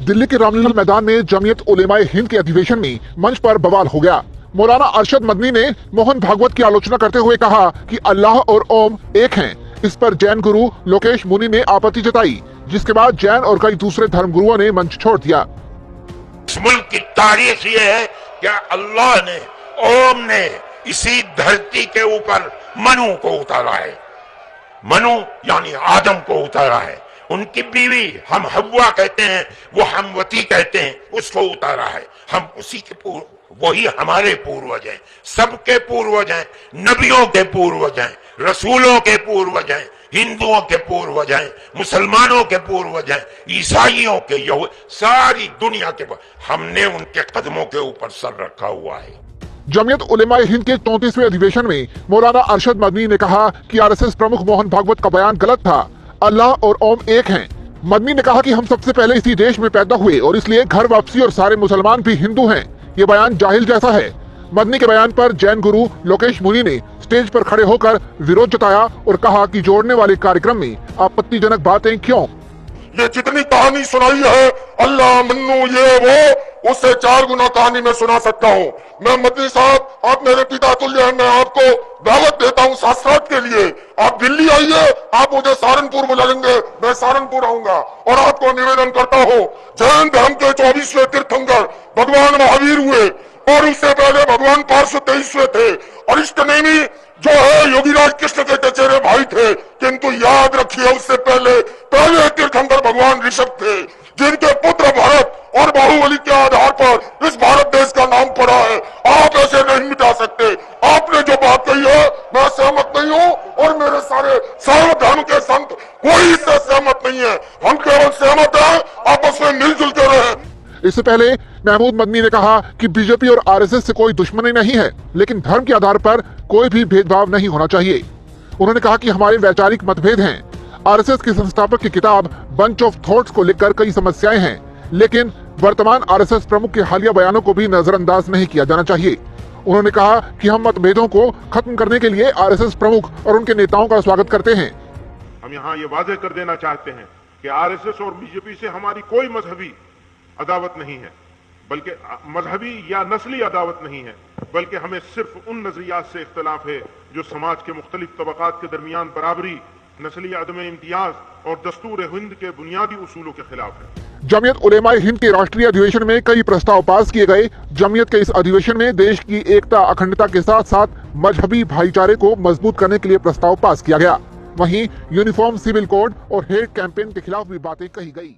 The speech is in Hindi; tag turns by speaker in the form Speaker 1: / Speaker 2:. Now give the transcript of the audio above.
Speaker 1: दिल्ली के रामलीला मैदान में जमीयत उलेमाए हिंद के अधिवेशन में मंच पर बवाल हो गया। मौलाना अरशद मदनी ने मोहन भागवत की आलोचना करते हुए कहा कि अल्लाह और ओम एक हैं। इस पर जैन गुरु लोकेश मुनि ने आपत्ति जताई, जिसके बाद जैन और कई दूसरे धर्मगुरुओं ने मंच छोड़ दिया।
Speaker 2: इस मुल्क की तारीख ये है कि अल्लाह ने, ओम ने इसी धरती के ऊपर मनु को उतारा है। मनु यानी आदम को उतारा है। उनकी बीवी हम हव्वा कहते हैं, वो हमवती कहते हैं, उसको उतारा है। हम उसी के वही हमारे पूर्वज हैं, सबके पूर्वज हैं, नबियों के पूर्वज हैं, रसूलों के पूर्वज हैं, हिंदुओं के पूर्वज हैं, मुसलमानों के पूर्वज हैं, ईसाइयों के, सारी दुनिया के हमने उनके कदमों के ऊपर सर रखा हुआ है।
Speaker 1: जमीयत उलेमाए हिंद के 34वें अधिवेशन में मौलाना अरशद मदनी ने कहा कि आरएसएस प्रमुख मोहन भागवत का बयान गलत था। अल्लाह और ओम एक हैं। मदनी ने कहा कि हम सबसे पहले इसी देश में पैदा हुए और इसलिए घर वापसी और सारे मुसलमान भी हिंदू हैं। ये बयान जाहिल जैसा है। मदनी के बयान पर जैन गुरु लोकेश मुनि ने स्टेज पर खड़े होकर विरोध जताया और कहा कि जोड़ने वाले कार्यक्रम में आपत्तिजनक बातें क्यों?
Speaker 3: ये जितनी कहानी सुनाई है अल्लाह मन्नू ये वो, उससे 4 गुना कहानी मैं सुना सकता हूँ। मैं मदनी साहब, आप मेरे पिता तुल्य हैं, मैं आपको दावत देता हूँ शास्त्रार्थ के लिए। आप दिल्ली आइए, आप मुझे सहारनपुर बुलाएंगे, मैं सहारनपुर आऊंगा और आपको निवेदन करता हूँ, जैन धर्म के 24वें तीर्थंकर भगवान महावीर हुए और उससे पहले भगवान पार्श्व 23वें थे। अरिष्ट नेमी जो है योगीराज कृष्ण के चचेरे भाई थे, किंतु याद रखिए उससे पहले तीर्थंकर भगवान ऋषभ थे, जिनके पुत्र भरत और बाहुबली के आधार पर इस भारत देश का नाम पड़ा है। आप ऐसे नहीं मिटा सकते। आपने जो बात कही है मैं सहमत नहीं हूँ और मेरे सारे सर्व धर्म के संत कोई इससे सहमत नहीं है। हम केवल सहमत हैं आपस में मिलजुल के रहें।
Speaker 1: इससे पहले महमूद मदनी ने कहा कि बीजेपी और आरएसएस से कोई दुश्मनी नहीं है, लेकिन धर्म के आधार पर कोई भी भेदभाव नहीं होना चाहिए। उन्होंने कहा कि हमारे वैचारिक मतभेद हैं। आरएसएस के संस्थापक की किताब बंच ऑफ थॉट्स को लेकर कई समस्याएं हैं, लेकिन वर्तमान आरएसएस प्रमुख के हालिया बयानों को भी नजरअंदाज नहीं किया जाना चाहिए। उन्होंने कहा कि हम मतभेदों को खत्म करने के लिए आरएसएस प्रमुख और उनके नेताओं का स्वागत करते हैं।
Speaker 4: हम यहाँ ये वाजे कर देना चाहते हैं कि आरएसएस और बीजेपी से हमारी कोई मजहबी अदावत नहीं है, बल्कि मजहबी या नस्ली अदावत नहीं है, बल्कि हमें सिर्फ उन नजरियात से इख्तलाफ है जो समाज के मुख्तलिफ तबकात के दरमियान बराबरी, नस्ली अदम इम्तियाज और दस्तूर हिंद के बुनियादी उसूलों के खिलाफ है।
Speaker 1: जमीयत उलेमाए हिंद के राष्ट्रीय अधिवेशन में कई प्रस्ताव पास किए गए। जमीयत के इस अधिवेशन में देश की एकता, अखंडता के साथ साथ मजहबी भाईचारे को मजबूत करने के लिए प्रस्ताव पास किया गया। वहीं यूनिफॉर्म सिविल कोड और हेट कैंपेन के खिलाफ भी बातें कही गई।